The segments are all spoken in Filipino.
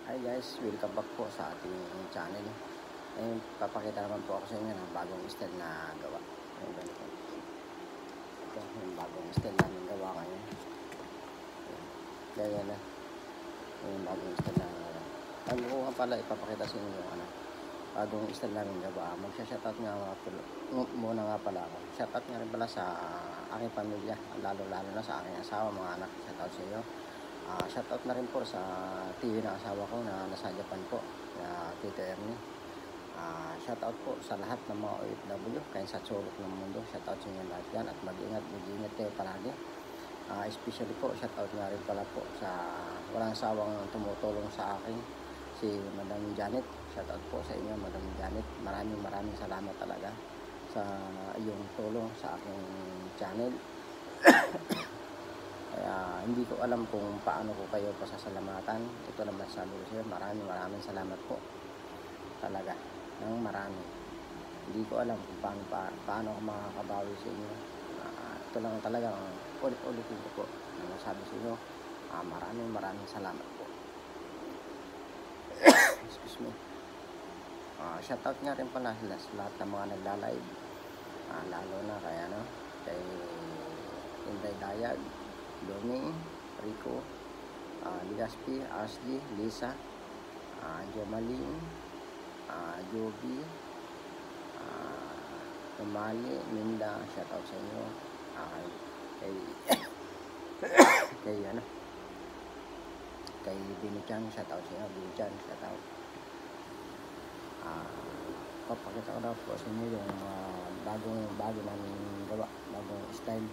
Hi guys, welcome back po sa ating channel. Ngayon, papakita naman po ako sa inyo ng bagong style na gawa. Yung ganito. Ito, yung bagong style namin gawa ngayon. Ganyan na. Yung bagong style na gawa. Bago ko nga pala ipapakita sa inyo yung bagong style namin gawa. Magsha-shoutout nga muna nga pala ako. Shoutout nga rin pala sa aking pamilya, lalo-lalo na sa aking asawa, mga anak. Shoutout sa iyo. Shoutout na rin po sa TV na asawa ko na nasa Japan po, na Tito Ernie. Shoutout po sa lahat ng mga OFW kayo sa sulok ng mundo. Shoutout sa inyo lahat yan at mag-ingat kayo palagi. Especially po, shoutout nga rin pala po sa walang sawang tumutulong sa akin, si Madam Janet. Shoutout po sa inyo, Madam Janet. Maraming salamat talaga sa iyong tulong sa aking channel. Kaya hindi ko alam kung paano ko kayo pasasalamatan. Ito naman sabi ko sa iyo, maraming salamat po talaga ng marami. Hindi ko alam kung paano ako makakabawi sa inyo. Ito lang talagang ulit-ulitin ko po ang sabi sa inyo. Maraming salamat po. Excuse me. Shoutout nga rin pala sa lahat ng mga nagla-live, lalo na kay Inday Dayag, Domi, Rico, Ligaspi, Ashley, Lisa, Jomaling, Joby, Umali, Minda. Shoutout sa inyo. Kay Binichan, shoutout sa inyo. Binichan, shoutout. Papakita ko na po sa inyo yung bago namin gawa, bagong style.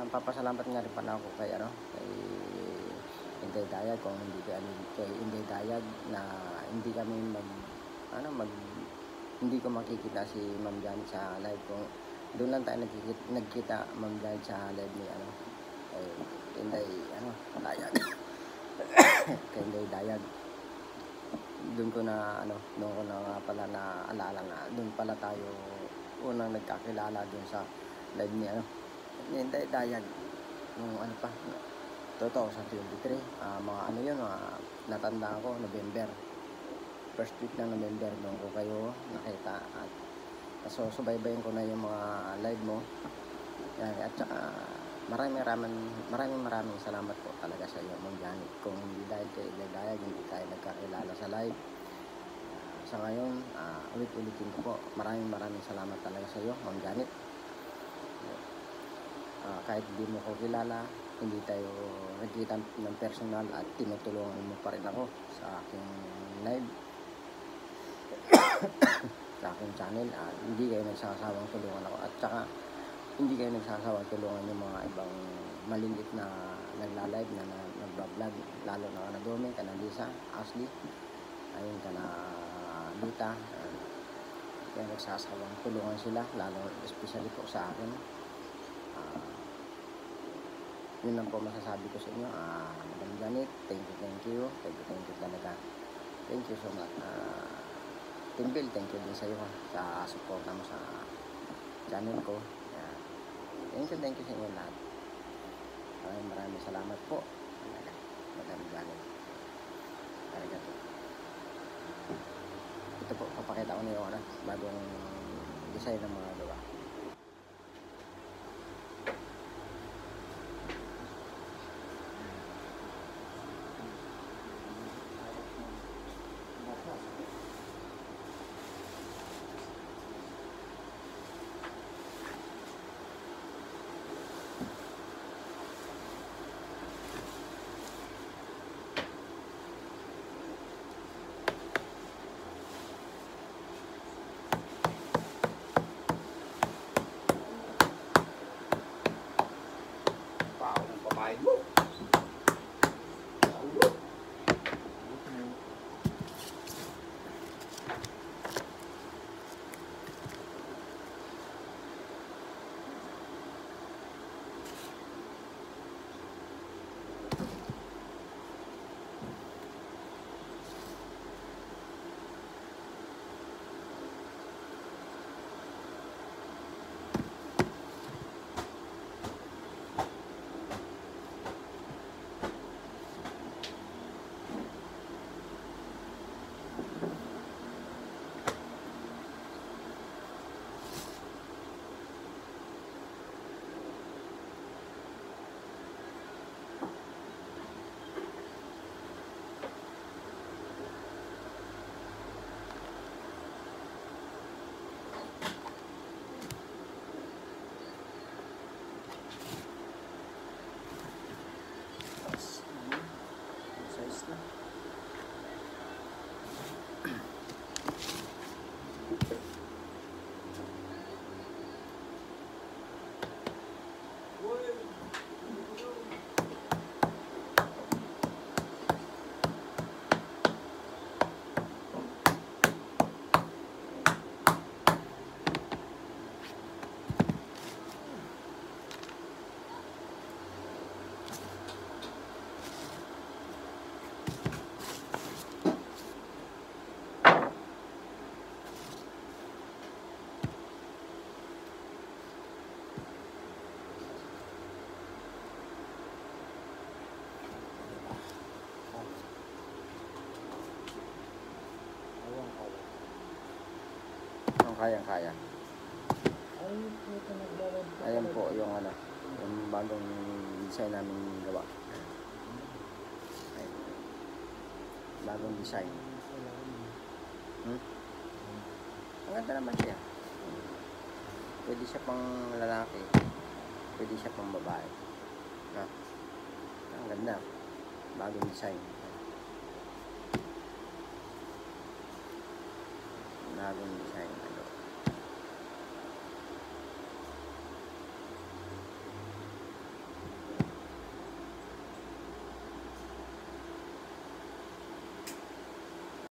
Papasalamat nga rin pala ako kay Inday Dayag, kung hindi kay Inday Dayag na hindi kami hindi ko makikita si Ma'am Janet sa live. Kung doon lang tayo nagkita Ma'am Janet sa live ni kay Inday Dayag. Kay Inday Dayag, doon ko na nga pala na alala na doon pala tayo unang nagkakilala doon sa live ni Inday Dayag nung 2023, mga natanda ko, November, first week ng November doon ko kayo nakita. At so subaybayan ko na yung mga live mo yan. At saka maraming salamat po talaga sa iyo, Ma'am Janet. Kung hindi dahil kay Inday Dayag, hindi tayo nagkakilala sa live. Sa ngayon, ulit-ulitin ko po, maraming salamat talaga sa iyo, Ma'am Janet. Kahit hindi mo ko kilala, hindi tayo nagkita ng personal, at tinutulungan mo pa rin ako sa aking live, sa aking channel. Hindi kayo nagsasawang tulungan ako, at saka hindi kayo nagsasawang tulungan yung mga ibang maliliit na nagla-live na nagba-vlog, lalo na kana Domi, kana Lisa, Ashley, ayun, kana Lita. Kaya nagsasawang tulungan sila, lalo especially po sa akin. Yun lang po masasabi ko sa inyo. Madam Janet, thank you talaga. Thank you so much. Team Bill, thank you din sa iyo sa support mo sa channel ko. Thank you sa inyo lahat. Maraming salamat po. Madam Janet. Talaga po. Ito po, papakita ko na yung bagong design ng mga gawa. Size na. Ang kayang-kaya. Ayan po yung ano, yung bagong design namin gawa. Ayan. Bagong design. Ang ganda naman siya. Pwede siya pang lalaki, pwede siya pang babae. No? Ang ganda. Bagong design. Bagong design.